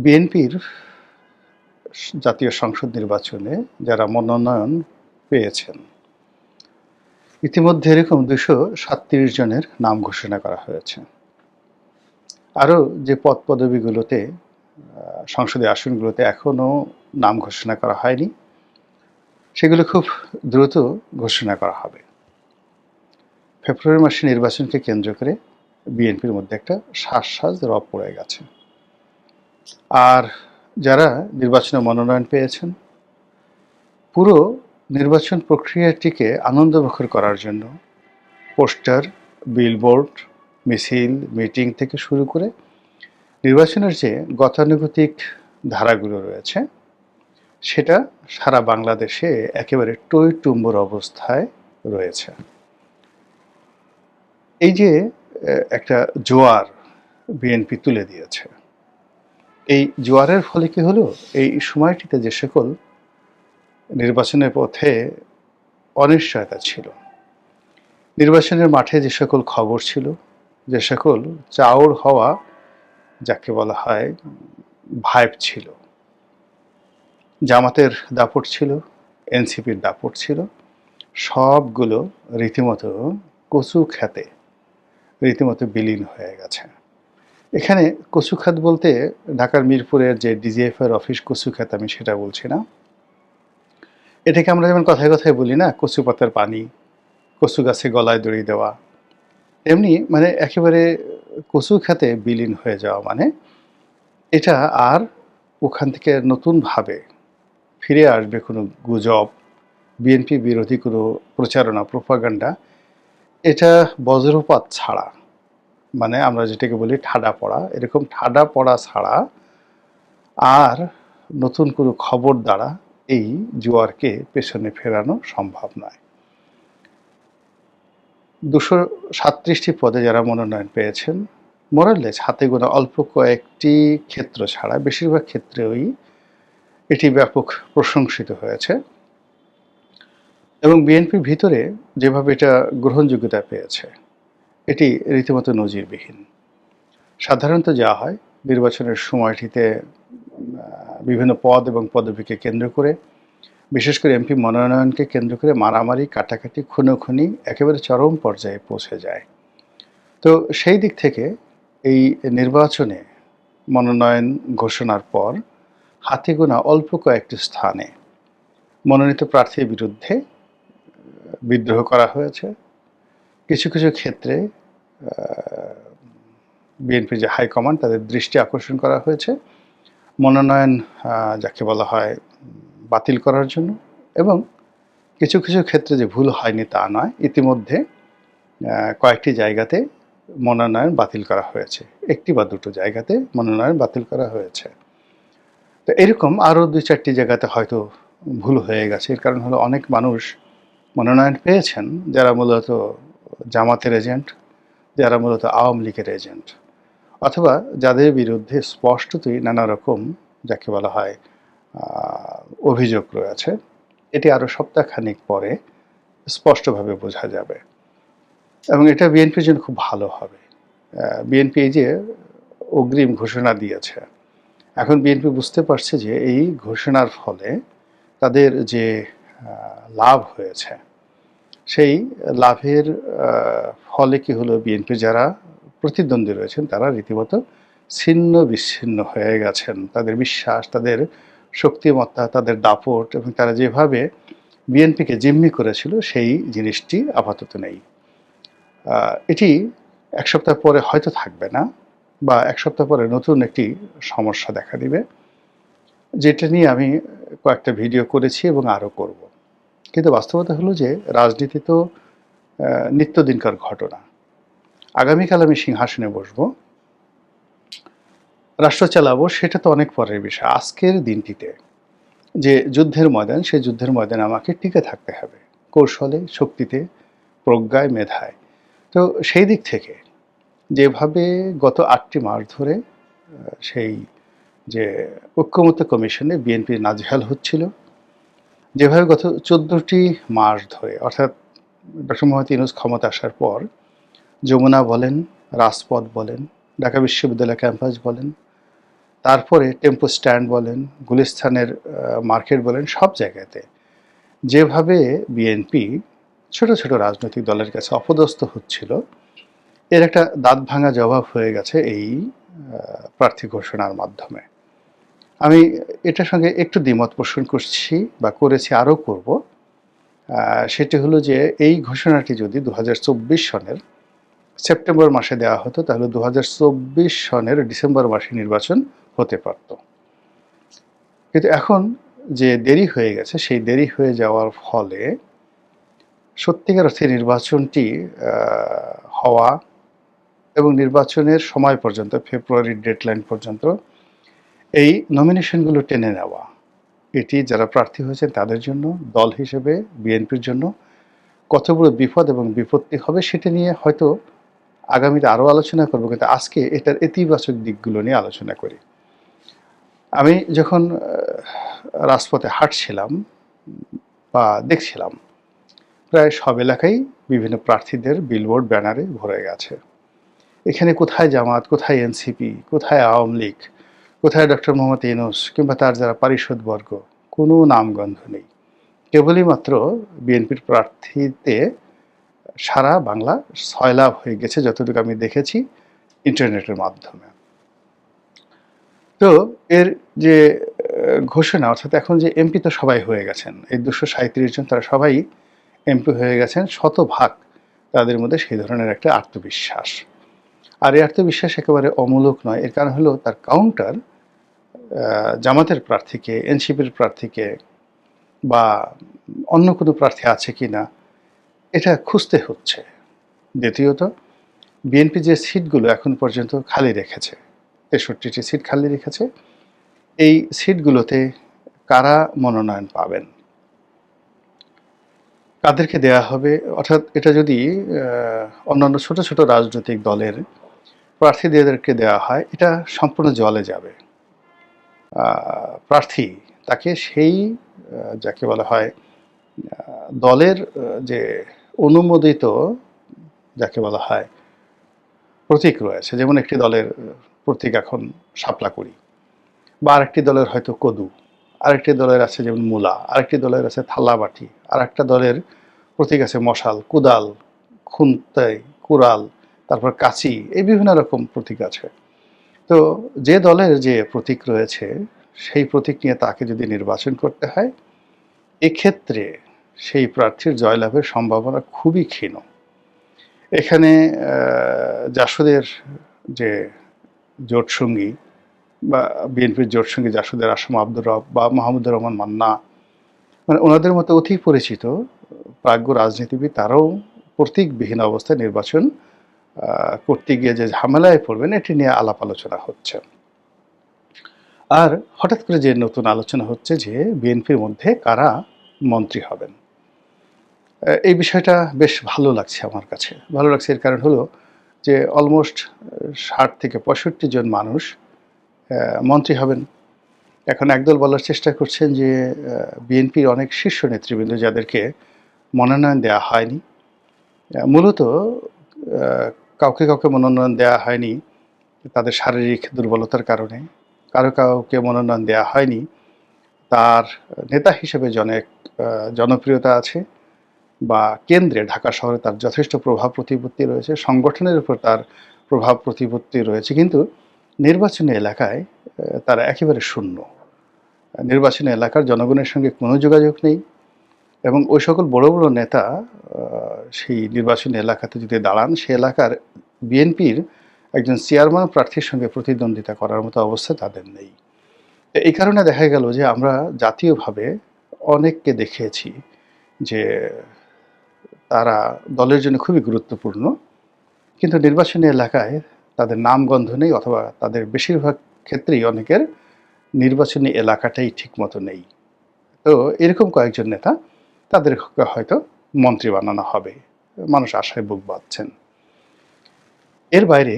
বিএনপির জাতীয় সংসদ নির্বাচনে যারা মনোনয়ন পেয়েছেন, ইতিমধ্যে এরকম ২৩৭ জনের নাম ঘোষণা করা হয়েছে। আরও যে পদপদবীগুলোতে সংসদীয় আসনগুলোতে এখনও নাম ঘোষণা করা হয়নি, সেগুলো খুব দ্রুত ঘোষণা করা হবে। ফেব্রুয়ারি মাসে নির্বাচনকে কেন্দ্র করে বিএনপির মধ্যে একটা শ্বাস রব পড়ে গেছে। আর যারা নির্বাচনে মনোনয়ন পেয়েছেন, পুরো নির্বাচন প্রক্রিয়াটিকে আনন্দমুখর করার জন্য পোস্টার, বিলবোর্ড, মিছিল, মিটিং থেকে শুরু করে নির্বাচনের যে গতানুগতিক ধারাগুলো রয়েছে, সেটা সারা বাংলাদেশে একেবারে টইটুম্বর অবস্থায় রয়েছে। এই যে একটা জোয়ার বিএনপি তুলে দিয়েছে, এই জোয়ারের ফলে কি হলো, এই সময়টিতে যে সকল নির্বাচনের পথে অনিশ্চয়তা ছিল, নির্বাচনের মাঠে যে সকল খবর ছিল, যে সকল চাউর হওয়া যাকে বলা হয় ভাইব ছিল, জামাতের দাপট ছিল, এনসিপির দাপট ছিল, সবগুলো রীতিমতো কচু খেতে রীতিমতো বিলীন হয়ে গেছে। এখানে কচু খাত বলতে ঢাকার মিরপুরের যে ডিজিএফআর অফিস কচু খাত, আমি সেটা বলছি না। এটাকে আমরা যেমন কথায় কথায় বলি না, কচু পাতার পানি, কচু গাছে গলায় দড়ি দেওয়া, তেমনি মানে একেবারে কচু খাতে বিলীন হয়ে যাওয়া, মানে এটা আর ওখান থেকে নতুনভাবে ফিরে আসবে কোনো গুজব, বিএনপি বিরোধী কোনো প্রচারণা, প্রোপাগান্ডা, এটা বজ্রপাত ছাড়া, মানে আমরা যেটাকে বলি ঠাডা পড়া, এরকম ঠাডা পড়া ছাড়া আর নতুন কোনো খবর দ্বারা এই জোয়ারকে পেছনে ফেরানো সম্ভব নয়। ২৩৭টি পদে যারা মনোনয়ন পেয়েছেন, মোরালেস হাতে গোনা অল্প কয়েকটি ক্ষেত্র ছাড়া বেশিরভাগ ক্ষেত্রেই এটি ব্যাপক প্রশংসিত হয়েছে এবং বিএনপির ভিতরে যেভাবে এটা গ্রহণযোগ্যতা পেয়েছে, এটি রীতিমতো নজিরবিহীন। সাধারণত যা হয়, নির্বাচনের সময়টিতে বিভিন্ন পদ এবং পদবীকে কেন্দ্র করে, বিশেষ করে এমপি মনোনয়নকে কেন্দ্র করে মারামারি, কাটাকাটি, খুনোখুনি একেবারে চরম পর্যায়ে পৌঁছে যায়। তো সেই দিক থেকে এই নির্বাচনে মনোনয়ন ঘোষণার পর হাতে গোনা অল্প কয়েকটি স্থানে মনোনীত প্রার্থীর বিরুদ্ধে বিদ্রোহ করা হয়েছে। কিছু কিছু ক্ষেত্রে বিএনপির যে হাইকমান্ড, তাদের দৃষ্টি আকর্ষণ করা হয়েছে মনোনয়ন যাকে বলা হয় বাতিল করার জন্য, এবং কিছু কিছু ক্ষেত্রে যে ভুল হয়নি তা নয়, ইতিমধ্যে কয়েকটি জায়গাতে মনোনয়ন বাতিল করা হয়েছে, একটি বা দুটো জায়গাতে মনোনয়ন বাতিল করা হয়েছে। তো এরকম আরও ২-৪টি জায়গাতে হয়তো ভুল হয়ে গেছে। এর কারণ হলো অনেক মানুষ মনোনয়ন পেয়েছেন যারা মূলত জামাতের এজেন্ট, যারা মূলত আওয়ামী লীগের এজেন্ট, অথবা যাদের বিরুদ্ধে স্পষ্টতই নানা রকম যাকে বলা হয় অভিযোগ রয়েছে। এটি আরও সপ্তাহখানেক পরে স্পষ্টভাবে বোঝা যাবে এবং এটা বিএনপির জন্য খুব ভালো হবে। বিএনপি এই যে অগ্রিম ঘোষণা দিয়েছে, এখন বিএনপি বুঝতে পারছে যে এই ঘোষণার ফলে তাদের যে লাভ হয়েছে, সেই লাভের ফলে কি হলো, বিএনপি যারা প্রতিদ্বন্দ্বী রয়েছেন তারা রীতিমতো ছিন্ন বিচ্ছিন্ন হয়ে গেছেন। তাদের বিশ্বাস, তাদের শক্তিমত্তা, তাদের দাপট এবং তারা যেভাবে বিএনপিকে জিম্মি করেছিল, সেই জিনিসটি আপাতত নেই। এটি এক সপ্তাহ পরে হয়তো থাকবে না, বা এক সপ্তাহ পরে নতুন একটি সমস্যা দেখা দিবে, যেটা নিয়ে আমি কয়েকটা ভিডিও করেছি এবং আরও করব। কিন্তু বাস্তবতা হলো যে রাজনীতি তো নিত্যদিনকার ঘটনা। আগামীকাল আমি সিংহাসনে বসবো, রাষ্ট্র চালাবো, সেটা তো অনেক পরের বিষয়। আজকের দিনটিতে যে যুদ্ধের ময়দান, সেই যুদ্ধের ময়দানে আমাকে টিকে থাকতে হবে, কৌশলে, শক্তিতে, প্রজ্ঞায়, মেধায়। তো সেই দিক থেকে যেভাবে গত ৮টি মাস ধরে সেই যে ঐক্যমত্য কমিশনে বিএনপি নাজেহাল হচ্ছিল, যেভাবে গত 14টি মাস ধরে, অর্থাৎ ডক্টর মোহাম্মদ ইউনূস ক্ষমতা আসার পর যমুনা বলেন, রাজপথ বলেন, ঢাকা বিশ্ববিদ্যালয় ক্যাম্পাস বলেন, তারপরে টেম্পো স্ট্যান্ড বলেন, গুলিস্তানের মার্কেট বলেন, সব জায়গাতে যেভাবে বিএনপি ছোট, ছোট রাজনৈতিক দলের কাছে অপদস্থ হচ্ছিল, এর একটা দাঁত-ভাঙা জবাব হয়ে গেছে এই প্রার্থী ঘোষণার মাধ্যমে। আমি এটার সঙ্গে একটু দ্বিমত পোষণ করছি বা করেছি, আরও করব। সেটি হলো যে এই ঘোষণাটি যদি ২০২৪ সনের সেপ্টেম্বর মাসে দেওয়া হতো, তাহলে ২০২৪ সনের ডিসেম্বর মাসে নির্বাচন হতে পারত। কিন্তু এখন যে দেরি হয়ে গেছে, সেই দেরি হয়ে যাওয়ার ফলে সত্যিকার অর্থে নির্বাচনটি হওয়া এবং নির্বাচনের সময় পর্যন্ত, ফেব্রুয়ারির ডেডলাইন পর্যন্ত এই নমিনেশনগুলো টেনে নেওয়া, এটি যারা প্রার্থী হয়েছেন তাদের জন্য, দল হিসেবে বিএনপির জন্য কত বড় বিপদ এবং বিপত্তি হবে সেটা নিয়ে হয়তো আগামীতে আরও আলোচনা করব, কিন্তু আজকে এটার ইতিবাচক দিকগুলো নিয়ে আলোচনা করি। আমি যখন রাজপথে হাঁটছিলাম বা দেখছিলাম, প্রায় সব এলাকায় বিভিন্ন প্রার্থীদের বিলবোর্ড ব্যানারে ভরে গেছে। এখানে কোথায় জামাত, কোথায় এনসিপি, কোথায় আওয়ামী লীগ, কোথায় ডক্টর মোহাম্মদ ইউনূস কিংবা তার যারা পারিষদবর্গ, কোনো নামগন্ধ নেই। কেবলই মাত্র বিএনপির প্রার্থীতে সারা বাংলা সয়লাভ হয়ে গেছে, যতটুকু আমি দেখেছি ইন্টারনেটের মাধ্যমে। তো এর যে ঘোষণা, অর্থাৎ এখন যে এমপি তো সবাই হয়ে গেছেন, এই ২৩৭ জন তারা সবাই এমপি হয়ে গেছেন, শতভাগ তাদের মধ্যে সেই ধরনের একটা আত্মবিশ্বাস। আর এই আত্মবিশ্বাস একেবারে অমূলক নয়। এর কারণ হলো তার কাউন্টার জামাতের প্রার্থীকে, এনসিপির প্রার্থীকে বা অন্য কোনো প্রার্থী আছে কি না এটা খুঁজতে হচ্ছে। দ্বিতীয়ত, বিএনপি যে সিটগুলো এখন পর্যন্ত খালি রেখেছে, ৬৩টি সিট খালি রেখেছে, এই সিটগুলোতে কারা মনোনয়ন পাবেন, কাদেরকে দেয়া হবে, অর্থাৎ এটা যদি অন্যান্য ছোট ছোট রাজনৈতিক দলের প্রার্থীদেরকে দেওয়া হয়, এটা সম্পূর্ণ জলে যাবে। প্রার্থী তাকে সেই যাকে বলা হয় দলের যে অনুমোদিত যাকে বলা হয় প্রতীক রয়েছে, যেমন একটি দলের প্রতীক এখন শাপলাকড়ি, বা আরেকটি দলের হয়তো কদু, আরেকটি দলের আছে যেমন মূলা, আরেকটি দলের আছে থালাবাটি, আর একটা দলের প্রতীক আছে মশাল, কুদাল, খুন্তাই, কুড়াল, তারপর কাঁচি, এই বিভিন্ন রকম প্রতীক আছে। তো যে দলের যে প্রতীক রয়েছে সেই প্রতীক নিয়ে তাকে যদি নির্বাচন করতে হয়, এক্ষেত্রে সেই প্রার্থীর জয়লাভের সম্ভাবনা খুবই ক্ষীণ। এখানে জাসদের যে জোটসঙ্গী বা বিএনপির জোটসঙ্গী জাসদের আসম আব্দুর রব বা মাহমুদুর রহমান মান্না, মানে ওনাদের মতো অতি পরিচিত প্রাজ্ঞ রাজনীতিবিদ, তারাও প্রতীকবিহীন অবস্থায় নির্বাচন করতে গিয়ে যে ঝামেলায় পড়বেন এটি নিয়ে আলাপ আলোচনা হচ্ছে। আর হঠাৎ করে যে নতুন আলোচনা হচ্ছে যে বিএনপির মধ্যে কারা মন্ত্রী হবেন, এই বিষয়টা বেশ ভালো লাগছে আমার কাছে। ভালো লাগছে এর কারণ হলো যে অলমোস্ট ৬০ থেকে ৬৫ জন মানুষ মন্ত্রী হবেন। এখন একদল বলার চেষ্টা করছেন যে বিএনপির অনেক শীর্ষ নেতৃবৃন্দ যাদেরকে মনোনয়ন দেওয়া হয়নি, মূলত কাউকে কাউকে মনোনয়ন দেওয়া হয়নি তাদের শারীরিক দুর্বলতার কারণে, কারো কাউকে মনোনয়ন দেওয়া হয়নি তার নেতা হিসেবে অনেক জনপ্রিয়তা আছে, বা কেন্দ্রে ঢাকা শহরে তার যথেষ্ট প্রভাব প্রতিপত্তি রয়েছে, সংগঠনের উপর তার প্রভাব প্রতিপত্তি রয়েছে, কিন্তু নির্বাচনী এলাকায় তারা একেবারে শূন্য। নির্বাচনী এলাকার জনগণের সঙ্গে কোনো যোগাযোগ নেই, এবং ওই সকল বড় বড় নেতা সেই নির্বাচনী এলাকাতে যদি দাঁড়ান, সে এলাকার বিএনপির একজন চেয়ারম্যান প্রার্থীর সঙ্গে প্রতিদ্বন্দ্বিতা করার মতো অবস্থা তাদের নেই। এই কারণে দেখা গেল যে আমরা জাতীয়ভাবে অনেককে দেখেছি যে তারা দলের জন্য খুবই গুরুত্বপূর্ণ, কিন্তু নির্বাচনী এলাকায় তাদের নামগন্ধ নেই, অথবা তাদের বেশিরভাগ ক্ষেত্রেই অনেকের নির্বাচনী এলাকাটাই ঠিকমতো নেই। তো এরকম কয়েকজন নেতা, তাদের হয়তো মন্ত্রী বানানো হবে, মানুষ আশায় বুক বাঁধছেন। এর বাইরে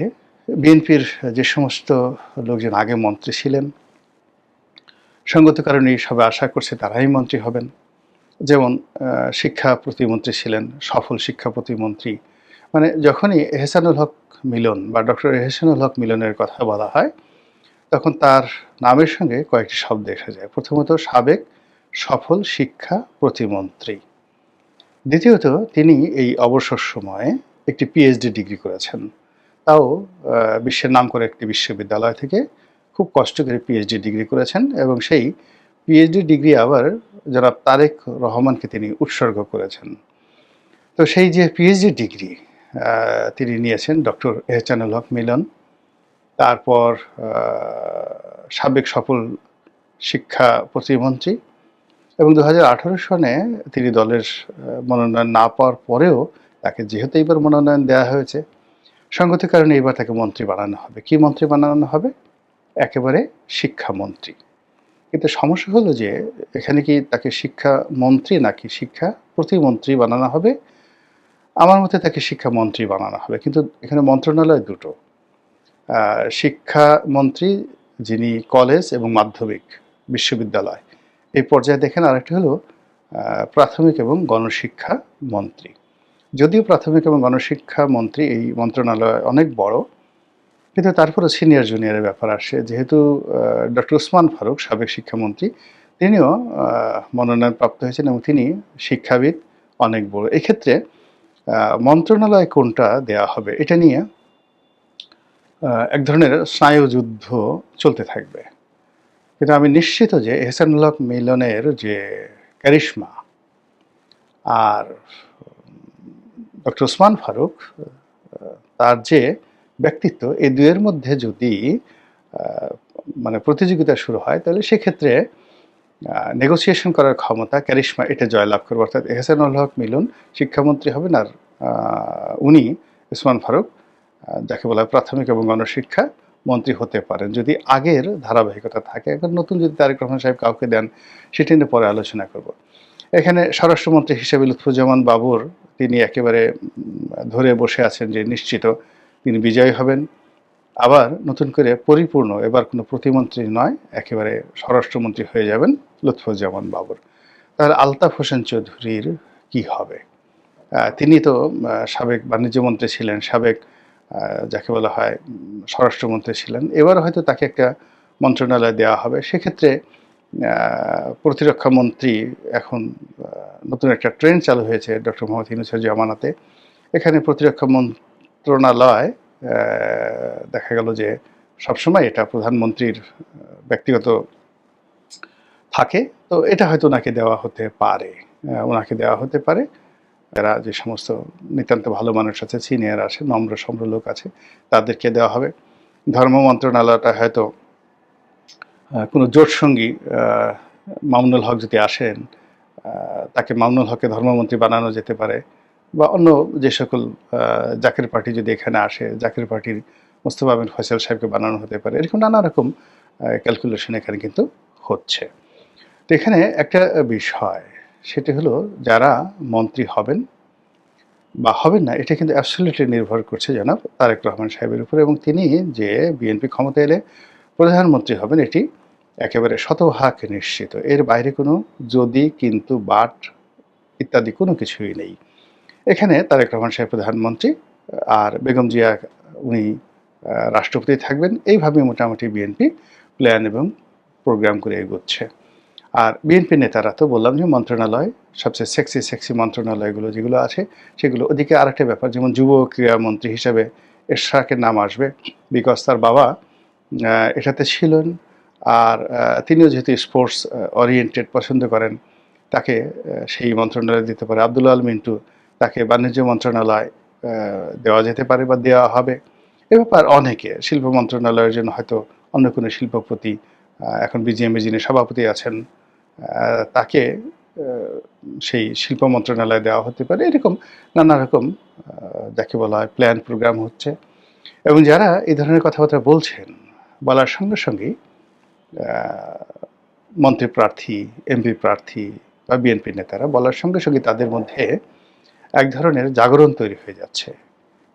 বিএনপির যে সমস্ত লোকজন আগে মন্ত্রী ছিলেন, সঙ্গত কারণে সবাই আশা করছে তারাই মন্ত্রী হবেন। যেমন শিক্ষা প্রতিমন্ত্রী ছিলেন, সফল শিক্ষা প্রতিমন্ত্রী, মানে যখনই এহসানুল হক মিলন বা ডক্টর এহসানুল হক মিলনের কথা বলা হয়, তখন তার নামের সঙ্গে কয়েকটি শব্দ এসে যায়। প্রথমত সাবেক সফল শিক্ষা প্রতিমন্ত্রী। দ্বিতীয়ত তিনি এই অবসর সময়ে একটি পিএইচডি ডিগ্রি করেছেন। তাও বিশ্বের নামকরা একটি বিশ্ববিদ্যালয় থেকে খুব কষ্ট করে পিএইচডি ডিগ্রি করেছেন এবং সেই পিএইচডি ডিগ্রি আবার জনাব তারেক রহমানকে তিনি উৎসর্গ করেছেন। তো সেই যে পিএইচডি ডিগ্রি তিনি নিয়েছেন ডক্টর এহসানুল হক মিলন, তারপর সাবেক সফল শিক্ষা প্রতিমন্ত্রী এবং 2018 সনে তিনি দলের মনোনয়ন না পাওয়ার পরেও তাকে যেহেতু এইবার মনোনয়ন দেওয়া হয়েছে, সঙ্গত কারণে এবার তাকে মন্ত্রী বানানো হবে। কি মন্ত্রী বানানো হবে? একেবারে শিক্ষামন্ত্রী। কিন্তু সমস্যা হলো যে এখানে কি তাকে শিক্ষামন্ত্রী নাকি শিক্ষা প্রতিমন্ত্রী বানানো হবে? আমার মতে তাকে শিক্ষামন্ত্রী বানানো হবে, কিন্তু এখানে মন্ত্রণালয় দুটো। শিক্ষামন্ত্রী যিনি কলেজ এবং মাধ্যমিক বিশ্ববিদ্যালয় এই পর্যায়ে দেখেন, আরেকটা হলো প্রাথমিক এবং গণশিক্ষা মন্ত্রী। যদিও প্রাথমিক এবং গণশিক্ষা মন্ত্রী এই মন্ত্রণালয় অনেক বড়, কিন্তু তারপরে সিনিয়র জুনিয়রের ব্যাপার আসে। যেহেতু ডক্টর ওসমান ফারুক সাবেক শিক্ষামন্ত্রী, তিনিও মনোনয়ন প্রাপ্ত হয়েছেন এবং তিনি শিক্ষাবিদ অনেক বড়। এক্ষেত্রে মন্ত্রণালয় কোনটা দেয়া হবে এটা নিয়ে এক ধরনের স্নায়ুযুদ্ধ চলতে থাকবে। কিন্তু আমি নিশ্চিত যে এহসানুল হক মিলনের যে ক্যারিশমা আর ডক্টর ওসমান ফারুক তার যে ব্যক্তিত্ব, এই দুয়ের মধ্যে যদি মানে প্রতিযোগিতা শুরু হয়, তাহলে সেক্ষেত্রে নেগোসিয়েশন করার ক্ষমতা, ক্যারিশমা এটা জয়লাভ করবে। অর্থাৎ এহসানুল হক মিলন শিক্ষামন্ত্রী হবেন আর উনি ওসমান ফারুক যাকে বলা হয় প্রাথমিক এবং গণশিক্ষা মন্ত্রী হতে পারেন, যদি আগের ধারাবাহিকতা থাকে। এখন নতুন যদি তারেক রহমান সাহেব কাউকে দেন, সেটা নিয়ে পরে আলোচনা করব। এখানে স্বরাষ্ট্রমন্ত্রী হিসেবে লুৎফুজ্জামান বাবর তিনি একেবারে ধরে বসে আছেন যে নিশ্চিত তিনি বিজয়ী হবেন। আবার নতুন করে পরিপূর্ণ এবার কোনো প্রতিমন্ত্রী নয়, একেবারে স্বরাষ্ট্রমন্ত্রী হয়ে যাবেন লুৎফুজ্জামান বাবর। তাহলে আলতাফ হোসেন চৌধুরীর কি হবে? তিনি তো সাবেক বাণিজ্যমন্ত্রী ছিলেন, সাবেক যাকে বলা হয় স্বরাষ্ট্রমন্ত্রী ছিলেন। এবার হয়তো তাকে একটা মন্ত্রণালয় দেওয়া হবে। সেক্ষেত্রে প্রতিরক্ষা মন্ত্রী এখন নতুন একটা ট্রেন্ড চালু হয়েছে ডক্টর মোহাম্মদ ইউনূসের জামানাতে। এখানে প্রতিরক্ষা মন্ত্রণালয় দেখা গেল যে সবসময় এটা প্রধানমন্ত্রীর ব্যক্তিগত থাকে। তো এটা হয়তো ওনাকে দেওয়া হতে পারে, ওনাকে দেওয়া হতে পারে। এরা যে সমস্ত নিতান্ত ভালো মানুষ আছে, সিনিয়র আছে, নম্র সম্র লোক আছে, তাদেরকে দেওয়া হবে। ধর্ম মন্ত্রণালয়টা হয়তো কোনো জোটসঙ্গী মামুনুল হক যদি আসেন, তাকে মামুনুল হককে ধর্মমন্ত্রী বানানো যেতে পারে, বা অন্য যে সকল জাকের পার্টি যদি এখানে আসে, জাকের পার্টির মোস্তফা বিন ফয়সাল সাহেবকে বানানো হতে পারে। এরকম নানা রকম ক্যালকুলেশন এখানে কিন্তু হচ্ছে। তো এখানে একটা বিষয়, সেটি হলো যারা মন্ত্রী হবেন বা হবেন না, এটা কিন্তু অ্যাবসলিউটলি নির্ভর করছে জনাব তারেক রহমান সাহেবের উপর, এবং তিনি যে বিএনপি ক্ষমতা এলে প্রধানমন্ত্রী হবেন এটি একেবারে শতভাগ নিশ্চিত। এর বাইরে কোনো যদি, কিন্তু, বাট ইত্যাদি কোনো কিছুই নেই। এখানে তারেক রহমান সাহেব প্রধানমন্ত্রী আর বেগম জিয়া উনি রাষ্ট্রপতি থাকবেন। এইভাবে মোটামুটি বিএনপি প্ল্যান এবং প্রোগ্রাম করে এগোচ্ছে। আর বিএনপি নেতারা তো বললাম যে মন্ত্রণালয় সবচেয়ে সেক্সি মন্ত্রণালয়গুলো যেগুলো আছে সেগুলো। ওদিকে আরেকটা ব্যাপার, যেমন যুব ক্রীড়ামন্ত্রী হিসাবে এরশাকের নাম আসবে, বিকজ তার বাবা এটাতে ছিলেন। আর তিনিও যেহেতু স্পোর্টস ওরিয়েন্টেড পছন্দ করেন, তাকে সেই মন্ত্রণালয় দিতে পারে। আব্দুল আল মিন্টু, তাকে বাণিজ্য মন্ত্রণালয় দেওয়া যেতে পারে বা দেওয়া হবে। এ ব্যাপার অনেকে, শিল্প মন্ত্রণালয়ের জন্য হয়তো অন্য কোনো শিল্পপতি, এখন বিজিএমএ যিনি সভাপতি আছেন, তাকে সেই শিল্প মন্ত্রণালয় দেওয়া হতে পারে। এরকম নানা রকম যাকে বলা হয় প্ল্যান প্রোগ্রাম হচ্ছে। এবং যারা এই ধরনের কথাবার্তা বলছেন, বলার সঙ্গে সঙ্গেই মন্ত্রী প্রার্থী, এমপি প্রার্থী বা বিএনপি নেতারা বলার সঙ্গে সঙ্গে তাদের মধ্যে এক ধরনের জাগরণ তৈরি হয়ে যাচ্ছে।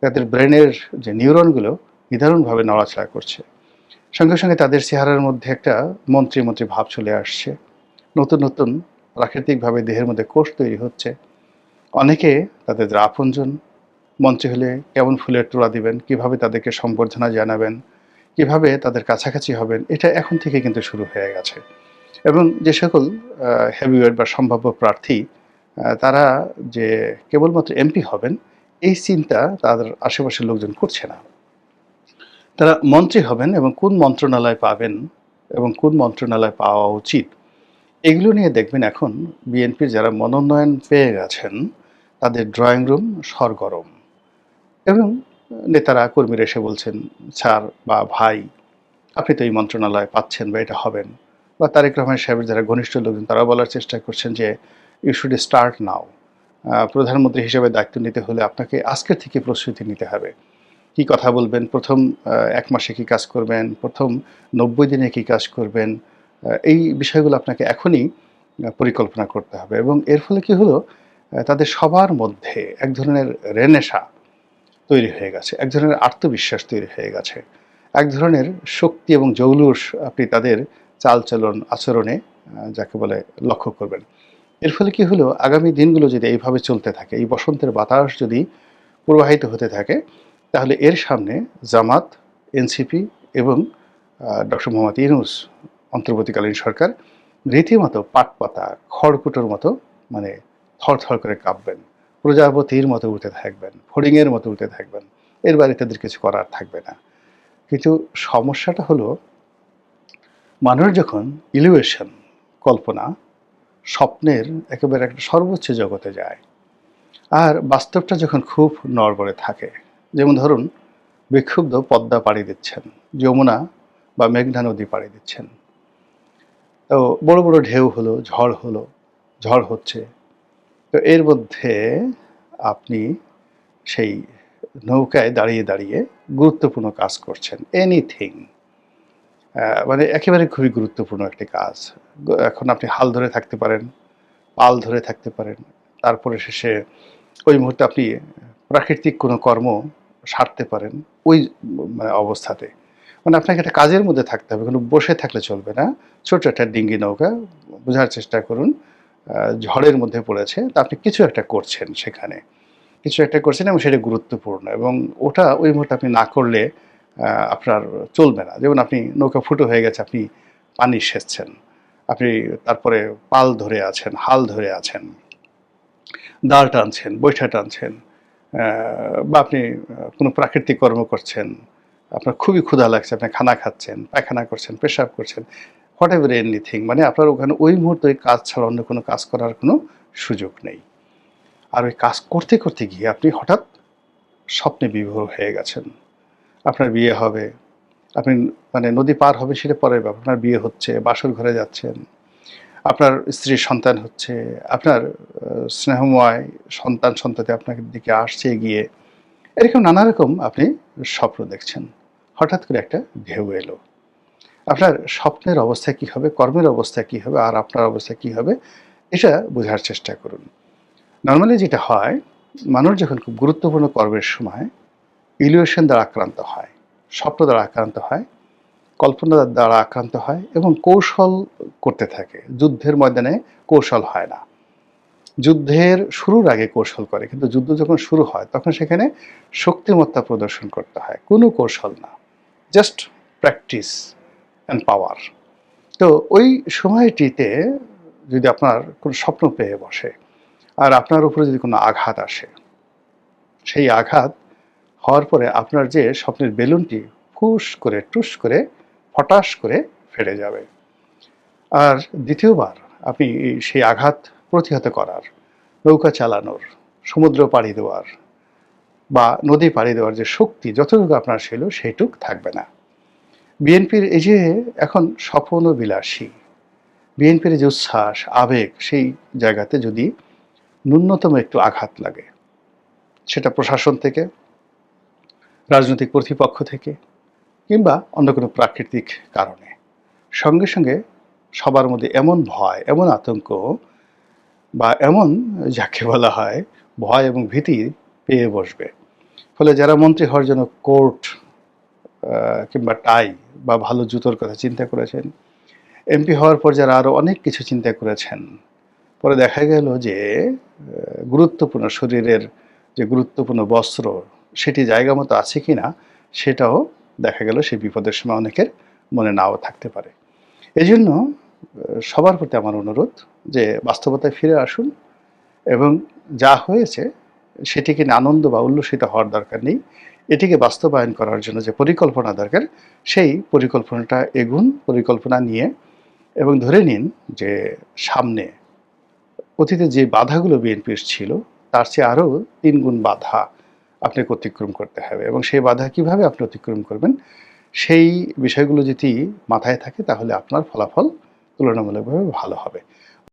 তাদের ব্রেনের যে নিউরনগুলো নিদারুণভাবে নড়াচড়া করছে। সঙ্গে সঙ্গে তাদের চেহারার মধ্যে একটা মন্ত্রী ভাব চলে আসছে। নতুন নতুন প্রাকৃতিকভাবে দেহের মধ্যে কোষ তৈরি হচ্ছে। অনেকে তাদের যারা আপনজন, মন্ত্রী হলে কেমন ফুলের তোড়া দিবেন, কিভাবে তাদেরকে সম্বর্ধনা জানাবেন, কিভাবে তাদের কাছাকাছি হবেন, এটা এখন থেকে কিন্তু শুরু হয়ে গেছে। এবং যে সকল হেভিওয়েট বা সম্ভাব্য প্রার্থী তারা যে কেবলমাত্র এমপি হবেন, এই চিন্তা তাদের আশেপাশের লোকজন করছে না। তারা মন্ত্রী হবেন এবং কোন মন্ত্রণালয় পাবেন এবং কোন মন্ত্রণালয় পাওয়া উচিত, এগুলো নিয়ে দেখবেন এখন বিএনপির যারা মনোনয়ন পেয়ে গেছেন, তাদের ড্রয়িং রুম সরগরম। এবং নেতারা, কর্মীরা এসে বলছেন, "স্যার বা ভাই, আপনি তো এই মন্ত্রণালয় পাচ্ছেন বা এটা হবেন।" বা তারেক রহমান সাহেবের যারা ঘনিষ্ঠ লোকজন, তারা বলার চেষ্টা করছেন যে, "ইউ শুড স্টার্ট নাও। প্রধানমন্ত্রী হিসেবে দায়িত্ব নিতে হলে আপনাকে আজকের থেকে প্রস্তুতি নিতে হবে। কি কথা বলবেন, ১ম ১ মাসে কি কাজ করবেন, ১ম ৯০ দিনে কি কাজ করবেন, এই বিষয়গুলো আপনাকে এখনই পরিকল্পনা করতে হবে।" এবং এর ফলে কি হলো, তাদের সবার মধ্যে এক ধরনের রেনেশা তৈরি হয়ে গেছে। এক ধরনের আত্মবিশ্বাস তৈরি হয়ে গেছে। এক ধরনের শক্তি এবং জৌলুস আপনি তাদের চালচলন, আচরণে যাকে বলে লক্ষ্য করবেন। এর ফলে কি হলো, আগামী দিনগুলো যদি এইভাবে চলতে থাকে, এই বসন্তের বাতাস যদি প্রবাহিত হতে থাকে, তাহলে এর সামনে জামাত, এনসিপি এবং ডক্টর মোহাম্মদ ইউনূস অন্তর্বর্তীকালীন সরকার রীতিমতো পাটপাতা, খড়কুটোর মতো, মানে থরথর করে কাঁপবেন। প্রজাপতির মতো উঠে থাকবেন, ফড়িংয়ের মতো উঠে থাকবেন। এর বাইরে তাদের কিছু করার থাকবে না। কিন্তু সমস্যাটা হলো, মানুষ যখন ইলিউশন, কল্পনা, স্বপ্নের একেবারে একটা সর্বোচ্চ জগতে যায়, আর বাস্তবটা যখন খুব নড়বড়ে থাকে, যেমন ধরুন বিক্ষুব্ধ পদ্মা পাড়ি দিচ্ছেন, যমুনা বা মেঘনা নদী পাড়ি দিচ্ছেন। তো বড় বড় ঢেউ হলো, ঝড় হচ্ছে। তো এর মধ্যে আপনি সেই নৌকায় দাঁড়িয়ে দাঁড়িয়ে গুরুত্বপূর্ণ কাজ করছেন, এনিথিং, মানে একেবারে খুবই গুরুত্বপূর্ণ একটি কাজ। এখন আপনি হাল ধরে থাকতে পারেন, পাল ধরে থাকতে পারেন, তারপরে শেষে ওই মুহূর্তে আপনি প্রাকৃতিক কোনো কর্ম সারতে পারেন ওই মানে অবস্থাতে। মানে আপনাকে একটা কাজের মধ্যে থাকতে হবে, কোনো বসে থাকলে চলবে না। ছোট একটা ডিঙ্গি নৌকা, বোঝার চেষ্টা করুন, ঝড়ের মধ্যে পড়েছে, তা আপনি কিছু একটা করছেন সেখানে। কিছু একটা করছেন এবং সেটা গুরুত্বপূর্ণ, এবং ওটা ওই মুহূর্তে আপনি না করলে আপনার চলবে না। যেমন আপনি নৌকা ফুটো হয়ে গেছে, আপনি পানি সেচছেন, আপনি তারপরে পাল ধরে আছেন, হাল ধরে আছেন, দাঁড় টানছেন, বৈঠা টানছেন, বা আপনি কোনো প্রাকৃতিক কর্ম করছেন, আপনার খুবই ক্ষুধা লাগছে, আপনি খানা খাচ্ছেন, পায়খানা করছেন, পেশাব করছেন, হোয়াট এভার এনিথিং, মানে আপনার ওখানে ওই মুহূর্তে ওই কাজ ছাড়া অন্য কোনো কাজ করার কোনো সুযোগ নেই। আর ওই কাজ করতে করতে গিয়ে আপনি হঠাৎ স্বপ্নে বিভোর হয়ে গেছেন। আপনার বিয়ে হবে, আপনি মানে নদী পার হবে সেটা পরের ব্যাপার, আপনার বিয়ে হচ্ছে, বাসর ঘরে যাচ্ছেন, আপনার স্ত্রীর সন্তান হচ্ছে, আপনার স্নেহময় সন্ততি আপনার দিকে আসছে এগিয়ে, এরকম নানা রকম আপনি স্বপ্ন দেখছেন। হঠাৎ করে একটা ঢেউ এলো। আপনার স্বপ্নের অবস্থা কী হবে, কর্মের অবস্থা কী হবে, আর আপনার অবস্থা কী হবে, এটা বোঝার চেষ্টা করুন। নরমালি যেটা হয়, মানুষ যখন খুব গুরুত্বপূর্ণ কর্মের সময় ইলিউশন দ্বারা আক্রান্ত হয়, স্বপ্ন দ্বারা আক্রান্ত হয়, কল্পনা দ্বারা আক্রান্ত হয় এবং কৌশল করতে থাকে। যুদ্ধের ময়দানে কৌশল হয় না। যুদ্ধের শুরুর আগে কৌশল করে, কিন্তু যুদ্ধ যখন শুরু হয় তখন সেখানে শক্তিমত্তা প্রদর্শন করতে হয়, কোনো কৌশল না, জাস্ট প্র্যাকটিস অ্যান্ড পাওয়ার। তো ওই সময়টিতে যদি আপনার কোনো স্বপ্ন পেয়ে বসে আর আপনার উপরে যদি কোনো আঘাত আসে, সেই আঘাত হওয়ার পরে আপনার যে স্বপ্নের বেলুনটি ফুস করে, টুস করে, ফটাস করে ফেটে যাবে। আর দ্বিতীয়বার আপনি সেই আঘাত প্রতিহত করার, নৌকা চালানোর, সমুদ্র পাড়ি দেওয়ার বা নদী পাড়ি দেওয়ার যে শক্তি যতটুকু আপনার ছিল সেইটুক থাকবে না। বিএনপির এই যে এখন স্বপ্ন বিলাসী, বিএনপির যে উচ্ছ্বাস, আবেগ, সেই জায়গাতে যদি ন্যূনতম একটু আঘাত লাগে, সেটা প্রশাসন থেকে, রাজনৈতিক কর্তৃপক্ষ থেকে, কিংবা অন্য কোনো প্রাকৃতিক কারণে, সঙ্গে সঙ্গে সবার মধ্যে এমন ভয়, এমন আতঙ্ক, বা এমন যাকে বলা হয় ভয় এবং ভীতি পেয়ে বসবে। ফলে যারা মন্ত্রী হওয়ার জন্য কোট কিংবা টাই বা ভালো জুতোর কথা চিন্তা করেছেন, এমপি হওয়ার পর যারা আরও অনেক কিছু চিন্তা করেছেন, পরে দেখা গেল যে গুরুত্বপূর্ণ শরীরের যে গুরুত্বপূর্ণ বস্ত্র, সেটি জায়গা মতো আছে কি না সেটাও দেখা গেল সেই বিপদের সময় অনেকের মনে নাও থাকতে পারে। এজন্য সবার প্রতি আমার অনুরোধ যে বাস্তবতায় ফিরে আসুন এবং যা হয়েছে সেটিকে নিয়ে আনন্দ বা উল্লসিত হওয়ার দরকার নেই। এটিকে বাস্তবায়ন করার জন্য যে পরিকল্পনা দরকার, সেই পরিকল্পনাটা এগুন, পরিকল্পনা নিয়ে এবং ধরে নিন যে সামনে অতীতে যে বাধাগুলো বিএনপির ছিল তার চেয়ে আরও ৩ গুণ বাধা আপনাকে অতিক্রম করতে হবে এবং সেই বাধা কিভাবে আপনি অতিক্রম করবেন সেই বিষয়গুলো যদি মাথায় থাকে তাহলে আপনার ফলাফল তুলনামূলকভাবে ভালো হবে।